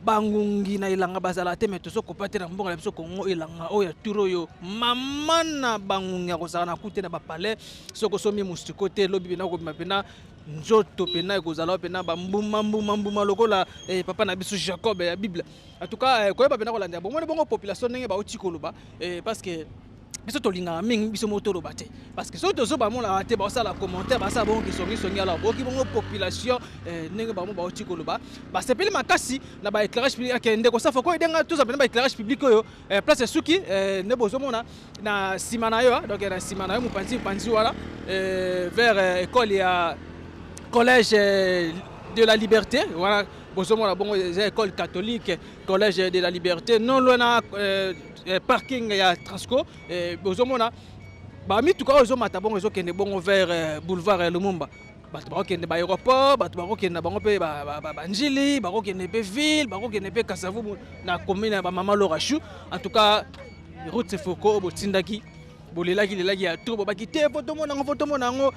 bangungi na ilanga bazala te mais tozo kopate na mbonga na biso Congo ilanga oya turo yo mama na bangungi ya kozala na kute na bapale soko somi mustiko te lobi na ko mapena njoto pena kozala pena mbuma lokola papa na biso Jacob ya Bible en tout cas koyeba pena kolanda bongo population ndenge ba otikoloba parce que biso tolinga mingi biso motoro bate parce que so tozo ba mona ate ba sala commentaire ba sa bongo kisongi alors boki bongo population ndenge ba mo ba otiko loba ba sepeli makasi na ba éclairage public akende ko safa ko edenga tout ça ba éclairage public oyo place Suki ne bozo mona na simana yo donc na simana yo mupanzi wala vers école ya collège de la Liberté voilà bozo mona bongo école catholique collège de la Liberté non loin na parking ya Transco bozomona ba mituka ozo mata bongo ezo kende bongo vers boulevard Lumumba bato ba kende ba aéroport bato ba kende bango pe ba njili ba kende pe ville ba kende pe Kasavu na commune ba mama Lorachou en tout cas route Sifonko botindaki bolelaki ya tout ba kité photo mona ngo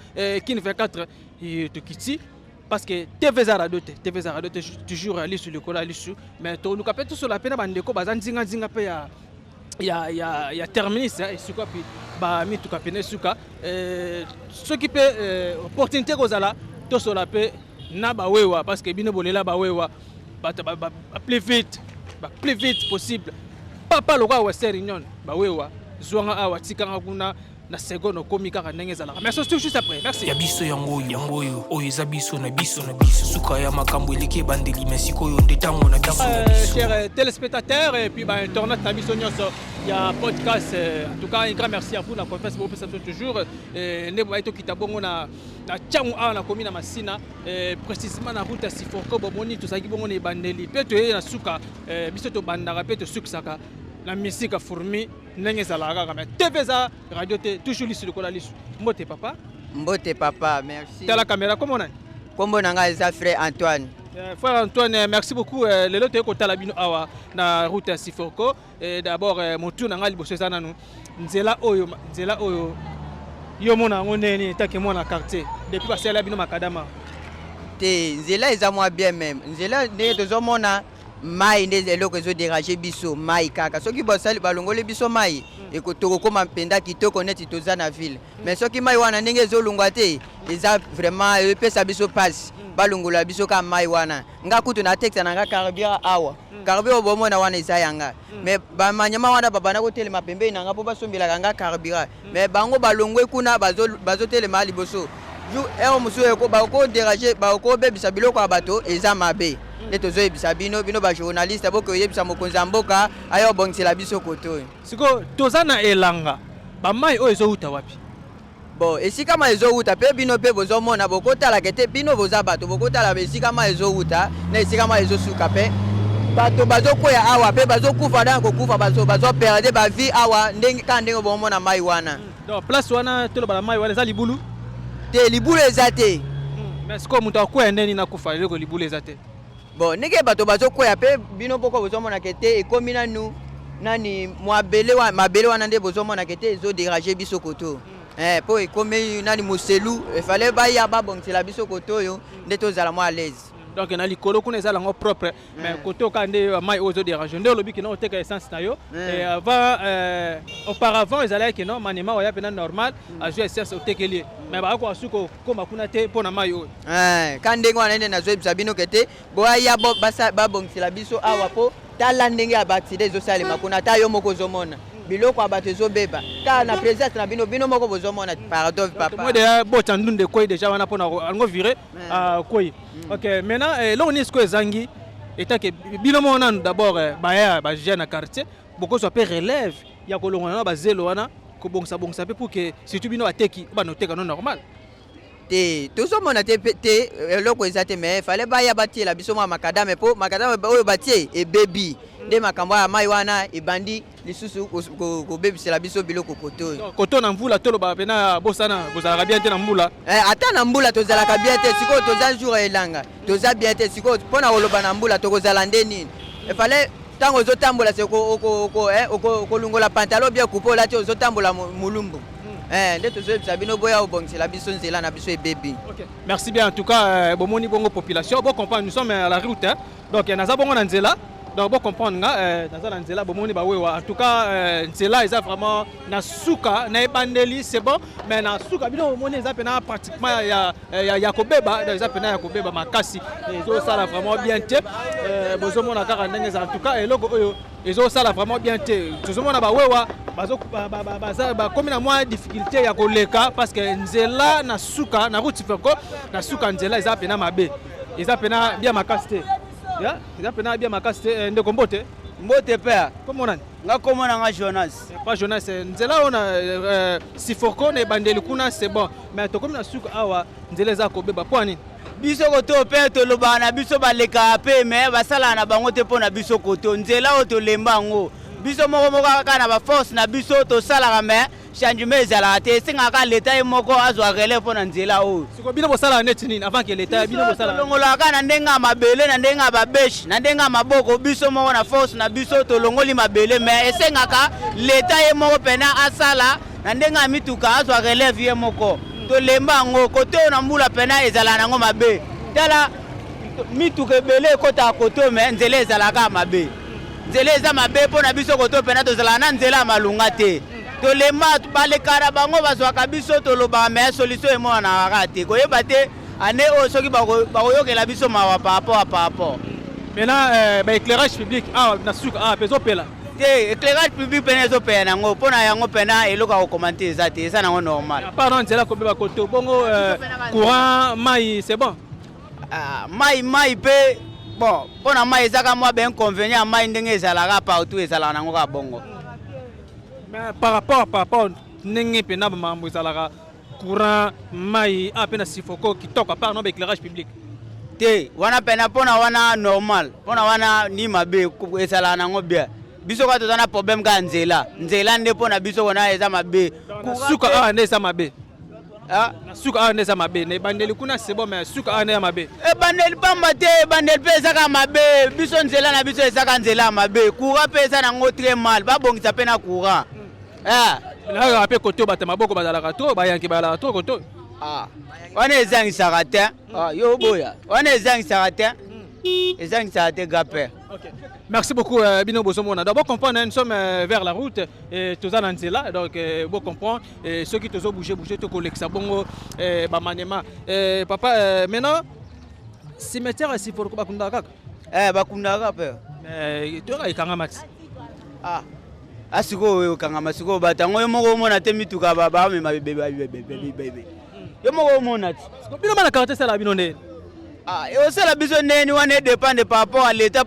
kin fait 4 to kiti parce que TV Zarado toujours aller sur le cola aller sur mais to nous capte sur la peine bandeko bazanzinga pe ya terminus et suka puis ba mi tout capene suka ce qui peut opportunité kozala to sur la pe na ba wewa parce que bino bolela ba wewa ba plus vite possible papa lokwa Western Union ba wewa zwanga awa tikanga kuna na seconde komi kaka ndenge ezalaka merci tout juste après merci ya biso yango oyo eza biso na biso suka ya makambo eleki bandeli merci koyo ndetango na biso chers téléspectateurs et puis ba internet na biso nyonso il y a un podcast. En tout cas, un grand merci à vous. La confiance que vous faites toujours. Nebo aito kitabongo na changu a na commune Masina. Précisément na route à Sifoko. Bomoni tout ça qui bongo ne bandeli. Peut-être na suka. Biso to bandara peut-être suksaka. La musique a fourmi. Nenge zalaga mais TVza radio te toujours lisu lokola lisu. Mbote papa. Mbote papa, merci. T'as la caméra comment on a? Kombo nanga eza frère Antoine. Frère Antoine, merci beaucoup. Le lot est côté la bino awa na route à Sifoko. D'abord mon tour nanga liboso sana nu. Nzela oyo yo mona ngoneni take mona quartier. Depuis passer la bino makadama. Te nzela eza moi bien même. Nzela ne tozo mona mai ndeze eloko ezo déranger biso mai kaka. Soki bosali balongole biso mai ekotoko koma mpenda kitoko neti toza na ville. Mais soki mai wana ndenge ezolungwa te eza vraiment epesa biso passe. Balongola biso ka mai wana nga kutu na texte na nga carburant awa carburant bomona wana eza yanga mais ba manyama wana babana ko telema pembeni na nga po basombela nga carburant mais bango balongwe kuna bazo telema liboso ju musu eko ba ko déranger ba ko bebisa biloko abato eza mabe neto zo ebisa bino ba journaliste boko yebisa mokonza mboka ayo bongsela biso koto siko tozana elanga ba mai o ezo uta wapi. Bon, esika ma ezouta pe bino pe bozomona bokotala kete bino boza bato bokotala esika ma ezouta na esika ma ezosuka pe bato bazokoya awa pe bazokufa na kokufa bazo perdre ba vie awa ndenge ka ndenge bomona mai wana. Donc place wana tolo bala mai wana za libulu te libulu ezate. Mais siko muta koya ndeni na kufa leko libulu ezate. Bon, ndenge bato bazokoya pe bino boko bozomona kete ekomi na nu nani mabele wana nde bozomona kete ezo déranger biso koto. Po ekomi nani moselu fallait ba ya ba bongsela biso kotoyo ndeto zala mo à l'aise. Donc na likolo kuna ezala ngo propre mais koto ka nde mai ozo déranger nde lobi kina oteka essence na yo et avant auparavant ezala que non manima oya pena normal a jouer essence otekeli mais ba ko asuko koma kuna te pona mai o ka ndenge wana nde na zo ebisa bino kete boya ya ba bongsela biso awa po tala ndenge ya ba accident zo salema kuna ta yo moko zomona biloko abato ezobeba ka na présence na bino moko bozomona pardon papa moi déjà bota ndunde koyi déjà wana pona ngo virer koyi. OK maintenant là on est ce que zangi eta que bino mona d'abord ba jeune quartier beaucoup soit pe relève ya ko longona ba zelo wana ko bongsa pe pour que surtout bino ateki ba noteka non normal te tozomona te eloko ezate mais fallait ba ya batie la biso makadame po makadame oyo batie e baby de makambo ya mai wana ebandi lisusu ko bebisela biso biloko koto koto na mvula tolo ba pena bosana kozala bien te na mbula ata na mbula tozala ka bien te siko toza jour elanga toza bien te siko pona koloba na mbula tokozala ndeni fallait tango zotambola se ko lungola pantalon bien coupe la te zotambola mulumbu nde tozoyebisa bino boya obongisela biso nzela na biso ebebi. Merci bien en tout cas bomoni bongo population bon comprendre nous sommes à la route donc naza bongo na nzela donc bon comprendre nga naza na nzela bomoni ba wewa en tout cas nzela eza vraiment na suka na ebandeli c'est bon mais na suka bino bomoni eza pena pratiquement ya kobeba eza pena ya kobeba makasi ezo sala vraiment bien te bozomona kaka ndenge za en tout cas eloko oyo ezo sala vraiment bien te tozomona ba wewa ba comme na moins difficulté ya koleka parce que nzela na suka na route Sifoko na suka nzela eza pena mabe eza pena bien makasi te ya eza pena bien makasi te ndeko mbote père comment on nga komona nga Jonas pas Jonas nzela ona Sifoko na bandeli kuna c'est bon mais to comme na suka awa nzela eza kobeba po nini biso koto pe to loba na biso baleka pe mais basala na bango te pona biso koto nzela o to lemba ngo biso moko kaka na ba force na biso to sala mais changement ezala te singa ka leta moko azwa relève pona nzela o siko bino bosala neti nini avant que leta bino bosala longola ka na ndenga mabele na ndenga babeshi na ndenga maboko biso moko na force na biso to longoli mabele mais esenga ka leta moko pena asala na ndenga mituka azwa relève ye moko to lemba ngo koto na mbula pena ezala nango mabe tala mituka ebele kota koto mais nzela ezala ka mabe nzela eza mabe pona biso koto pena tozala na nzela malunga te to lemba balekara bango bazwaka biso toloba mais solution emona na kaka te koyeba te ane oyo soki bakoyokela biso mawa par rapport maintenant éclairage public na suka pezopela te éclairage public pena ezopela nango mpona yango pena eloko ya kokomante eza te eza nango normal pardon nzela kobeba koto bongo courant mai c'est bon mai pe bon mpona mai ezaka mwa bainconvénient mai ndenge ezalaka partout ezalaka nango kaka bongo Mais par rapport ndenge pena mambo ezalaka courant mai apena sifoko kitoko par no éclairage public te wana pena pona wana normal pona wana ni mabe ezala nango bien biso kwa tozana problème ka nzela nde pona biso wana eza mabe suka awa nde eza mabe suka awa nde eza mabe na ebandeli kuna c'est bon mais suka awa nde eza mabe ebandeli pamba te ebandeli mpe ezaka mabe biso nzela na biso ezaka nzela ya mabe courant mpe eza nango très mal babongisa mpe na courant nakaka mpe koto bato maboko bazalaka to bayanki bazalaka to koto wana ezangisaka te yo boya wana ezangisaka te ezangisaka te gape. Merci beaucoup, Bino Bosomona. D'abord, comprendre, nous sommes vers la route, et tous en là, donc, vous comprenez, ceux qui ont bougé, tout collègue, ça bon, Bamanema. Papa, maintenant, cimetière, c'est pour Bakundaka. Bakundaka, père. Tu as Kangamat. Asiko, Kangamasiko, Batango, Moro Mona, Temituka, Baba, mais ma bébé. Yo Moro Mona. Bino Mana Karate, c'est la Binone. Et aussi la besoin de dépendre par rapport à l'état.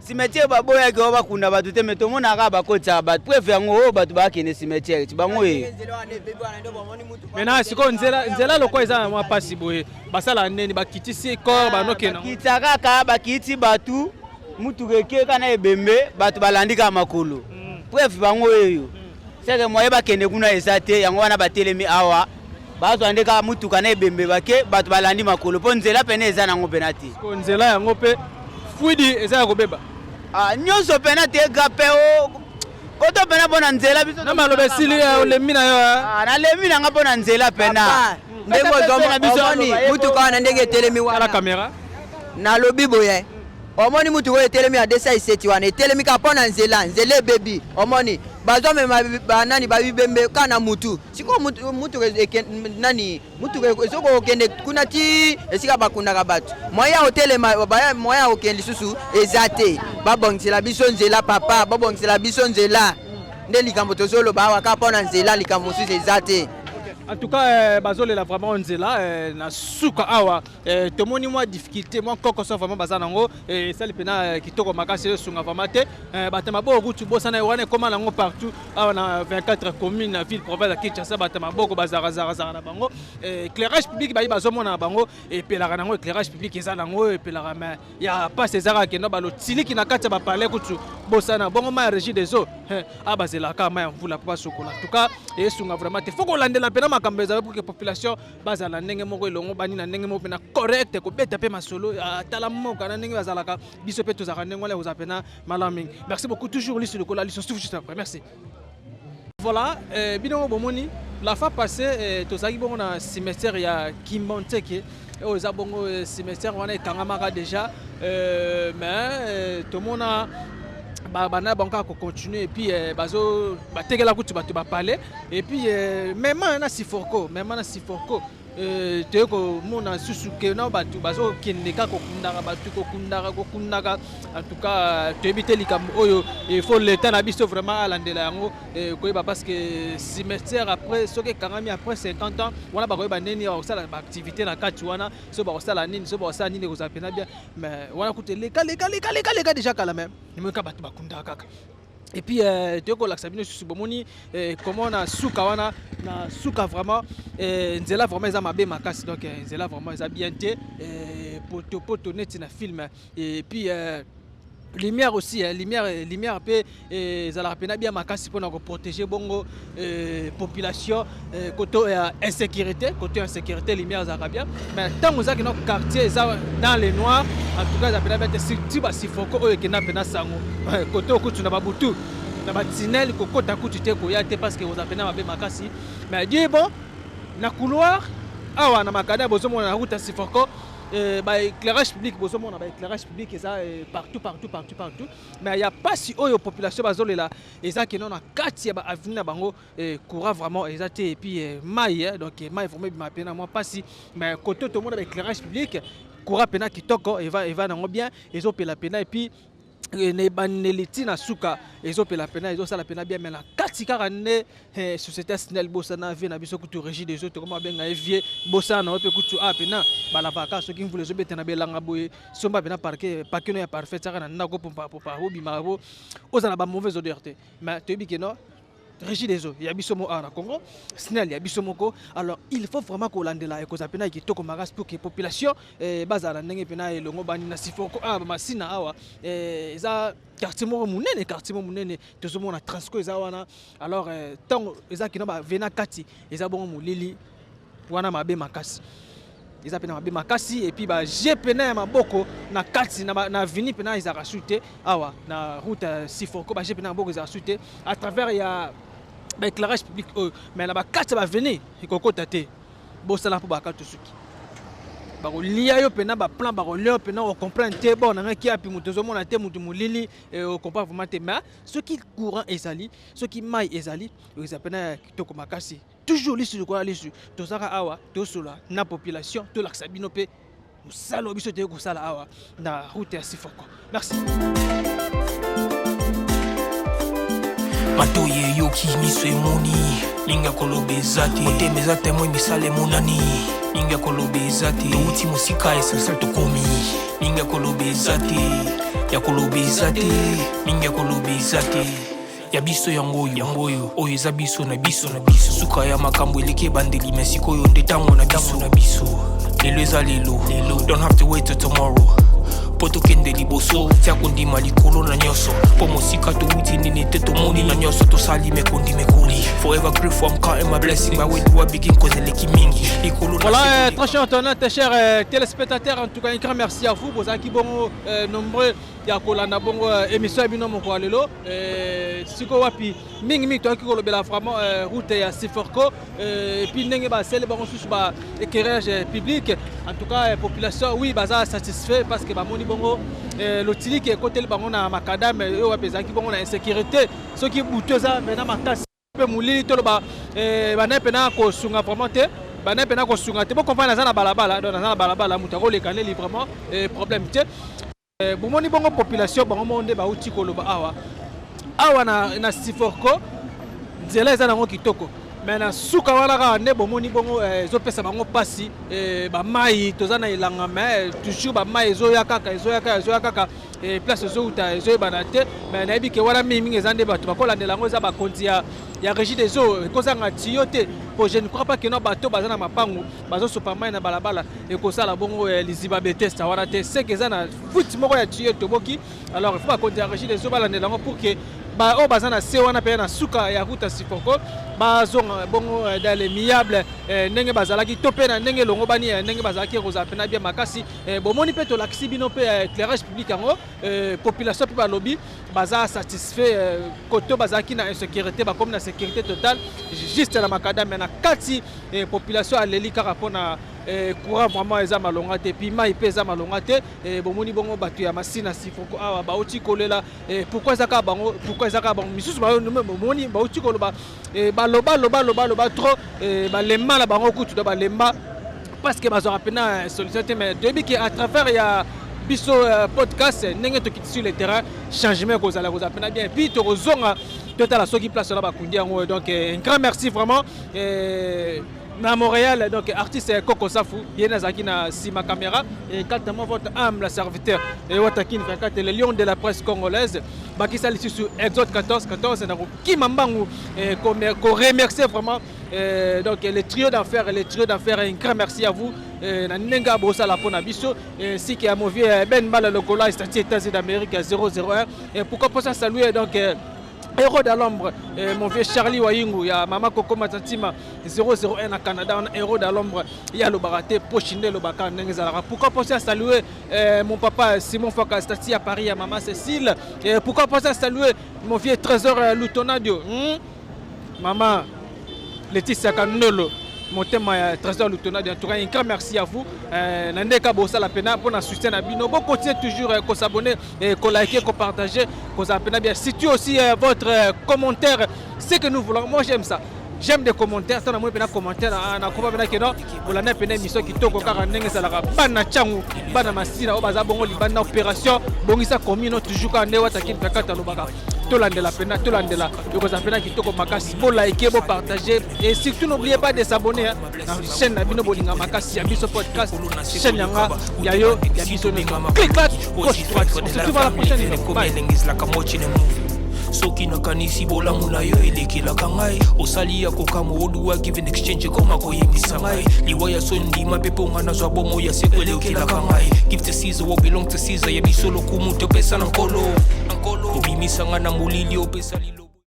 Cimetière baboya ke bakunda batu te meto mona ka bakotsa batu préfère ngo batu ba kene cimetière ti bango e mena siko nzela lokwa eza mwa pasi boye basala neni bakitisi corps banokena kitaka ka bakiti batu mutu keke kana ebembe batu balandika makolo préfère bango eyo seke moye bakende kuna ezate yango wana batelemi awa bazo andeka mutu kana ebembe bake batu balandi makolo po nzela pene eza nango penati ko nzela yango pe fuidi eza ya kobeba nyonso pena te gape o koto pena bona nzela biso na malobe sili olemi na yo na lemi na nga bona nzela pena ndenge ozomona biso mutu kana ndenge etelemi wana kamera na lobi boye omoni mutu oyo etelemi ya 207 wana etelemi ka mpona nzela ebebi omoni bazomema banani babibembe kana mutu siko mutu nani mutu soko okende kuna ti esika bakundaka bato moya otelema moya okende lisusu eza te babongisela biso nzela papa babongisela biso nzela nde likambo tozoloba awa ka mpona nzela likambo mosusu eza te. En tout cas, bazolela vraiment nzela na suka awa tomoni mwa difficulté mwa koko so vraiment bazanango et ça le pena kitoko makasi sunga vraiment te batema bo kutu bosana wana koma nango partout awa na 24 communes ville province Kinshasa batema boko bazara na bango éclairage public ba bazomona bango et pelaka nango éclairage public eza nango et pelaka mais ya pas ezara kendo balo tiliki na kati ba parler kutu bosana bongo ma régie des eaux abazela ka ma mvula pa sokola en tout cas et sunga vraiment te faut qu'on landela pena makambo pour que population bazala ndenge moko elongo bani na ndenge moko pena correct ko beta pe masolo atala moko na ndenge bazalaka biso pe tozaka ndenge wala uzapena malaming. Merci beaucoup toujours lisu le kola lisu juste après merci. Voilà bino bomoni la fois passée tozaki bongo na cimetière ya Kimbanteke oza bongo cimetière wana ekangamaka déjà mais tomona bana banka ko continuer et puis bazo bategela kutu batu ba parler et puis même na sifoko teko mona susuke na batu bazo kendeka ko kundaka en tout cas to éviter likambo oyo il faut l'état na biso vraiment alandela yango koyeba parce que cimetière après soki kangami après 50 ans wana ba koyeba neni ba osala ba activité na kati wana so ba osala nini so ba osala nini ko zapena bien mais wana kutele kale déjà kala même ni ka batu bakunda kaka. Et puis toko la sabino sur bomoni comment na suka wana na suka vraiment nzela vraiment eza mabe makasi donc nzela vraiment eza bien té poto net na film et puis lumière aussi lumière pe ezala pena bien makasi pour na protéger bongo population côté insécurité lumière za bien mais tant que ça que notre quartier dans les noirs en tout cas ça pena bien surtout ba sifoko oyo kena pena sango côté okutu na babutu na batinel kokota kutu te ko ya te parce que vous appena mabe makasi mais dit bon na couloir awa na makada bozomo na route sifoko éclairage public bozomona éclairage public eza partout mais il y a pas si oyo population bazolela eza ke non na kati ya ba avenue na bango courant vraiment eza te et puis mai donc mai vraiment bima pena moi pas si mais côté tout le monde éclairage public courant pena kitoko va nango bien ezopela pena et puis ne baneliti na suka ezopela pena ezosala pena bien mais na kati kaka ne société SNEL bosana vie na biso kutu régie des autres comment benga vie bosana pe kutu pena balabaka soki mvule zobeta na belanga boye somba pena parquet pakeno ya parfait saka na ndako pompa hobi marabo ozana ba mauvaise odeur te mais tobi que non Régie des eaux, il y a biso mo na Congo, SNEL il y a biso moko. Alors il faut vraiment qu'on lande là et qu'on appelle qui toko magas pour que population bazala ndenge pena elongo bani na sifoko masina awa eza quartier mo munene tozomo na Transco eza wana. Alors tant eza kino ba vena kati eza bon molili wana mabe makasi. Ils appellent ma makasi et puis ba jepena maboko na kati na vini pena ils a rachuté awa na route sifoko ba jepena maboko ils a rachuté à travers il y a éclairage public mais là ba kati ba venir ikoko tate bo sala pour ba kati suki ba lia yo pena ba plan ba lio pena on comprend te bon na ki api muto zo mona te muto mulili on comprend vraiment te mais ce qui courant ezali ce qui mai ezali ils appellent kitoko makasi toujours lisu quoi lisu to saka awa to sola na population to laksa bino pe musalo biso te ko sala awa na route ya sifoko. Merci. Matoye yoki miswe moni linga kolobe zati oteme zate mo misale monani linga kolobe zati uti musika esel to komi linga kolobe zati ya kolobe zati linga kolobe zati ya biso yangoyo oyo eza biso na biso suka ya makambo eleke bandeli mesiko yo ndetango na biso lelo eza lelo don't have to wait till tomorrow poto kende liboso tia kondima likolo na nyoso po mosika to uti nini te to moni na nyoso to sali me kondi me koli forever grateful I'm counting my blessing by way to begin cause eleki mingi likolo. Voilà, très cher Antonin, chers téléspectateurs, en tout cas un grand merci à vous bozaki bon nombreux ya kolanda bongo émission bino moko lelo siko wapi mingi to ki kolobela vraiment route ya Siforco et puis ndenge ba sele bango susu ba éclairage public. En tout cas population oui baza satisfait parce que ba moni bongo lotili qui côté bango na makadam e wapi zaki bongo na insécurité ce qui boutoza maintenant makasi pe mulili to ba bana pena ko sunga vraiment te bana pena ko sunga te bo comprendre na balabala donc na balabala mutako le kaneli vraiment problème te. Bomoni bongo population bango monde ba uti koloba awa na Siforco nzela eza nango kitoko mais na suka wana ka ne bomoni bongo ezopesa bango pasi ba mai tozana ilanga mais toujours ba mai ezoya kaka place ezouta ezoyebana te mais na yebi ke wana mingi ezande bato bakolandela yango eza bakonzi ya régie des eaux ekozanga tiyo te po je ne crois pas que no bato baza na mapango bazosopa mai na balabala ekosala bongo liziba betesta wana te seke eza na futi moko ya tiyo toboki. Alors il faut bakonzi ya régie des eaux balandela yango pour que o baza na se wana pe na suka ya route Siforco bazonga bongo dans les miables ndenge bazalaki to pe na ndenge longo bani ndenge bazalaki koza pena bien makasi bomoni pe to lakisi bino pe éclairage public yango population pe balobi baza satisfait koto bazaki na insécurité ba comme na sécurité totale juste na makada mais na kati population aleli kaka pona courant vraiment eza malonga te puis mai pe eza malonga te bomoni bongo bato ya masina Siforco awa ba oti kolela pourquoi ezaka bango misusu ba bomoni ba oti koloba loba trop balemba na bango kutu da balemba parce que bazo rapena solution te mais depuis que à travers ya biso podcast ndenge to kiti sur le terrain changement kozala pena bien puis to kozonga totala soki place na bakundi yango donc un grand merci vraiment na Montréal donc artiste Coco Safu yena zaki na sima caméra et quand votre humble serviteur et Watakin 24 le lion de la presse congolaise bakisa ici sur Exode 14 na ki mambangu ko remercier vraiment donc le trio d'affaires un grand merci à vous na nenga bosa la pona biso si qui a movié Ben Bala le Gola États-Unis d'Amérique 001 et pourquoi pas ça saluer donc Héros de l'ombre, mon vieux Charlie Wayingu, il y a Mama Coco Matantima 001 à Canada, Héros de l'ombre, il y a le Baraté, Pochinde, le Bakar, Nengezalara. Pourquoi pas saluer mon papa Simon Foka, Stati à Paris, à Maman Cécile. Pourquoi pas saluer mon vieux Trésor Lutonadio, Maman Laetitia Canolo. Mon thème Trésor Lutonadio. En tout cas, un grand merci à vous. Nandeka Bossa la pena pour nous soutenir à Bino. Bon, continuez toujours à s'abonner, à liker, à partager, à pena bien. Si tu aussi votre commentaire, c'est que nous voulons. Moi, j'aime ça. J'aime des commentaires. Ça, moi, commentaire. Na koba bena keno. Pour la pena mission qui toko car nenge salara. Bana changu, bana masina, obaza bongo libana opération. Bongisa commune toujours quand newa takin pakata lobaka. Tolandela pena, tolandela. Yokoza pena qui toko makasi. Bon liker, bon partager. Et surtout n'oubliez pas de s'abonner à la chaîne Nabino Bolinga Makasi, Yabiso Podcast, chaîne Yanga, Yayo, Yabiso Ninga. Clique là, gauche, droite. On se retrouve à la prochaine émission. Bye. soki nakanisi bolamu na yo elekelaka ngai osali ya kokama oluwa give an exchange koma koyembisa ngai liwa ya so ndima mpe mpo nga nazwa bomo ya seko elekelaka ngai give to Caesar what belong to Caesar ya biso lokumu te opesa na nkolo obimisanga na molili opesa lilo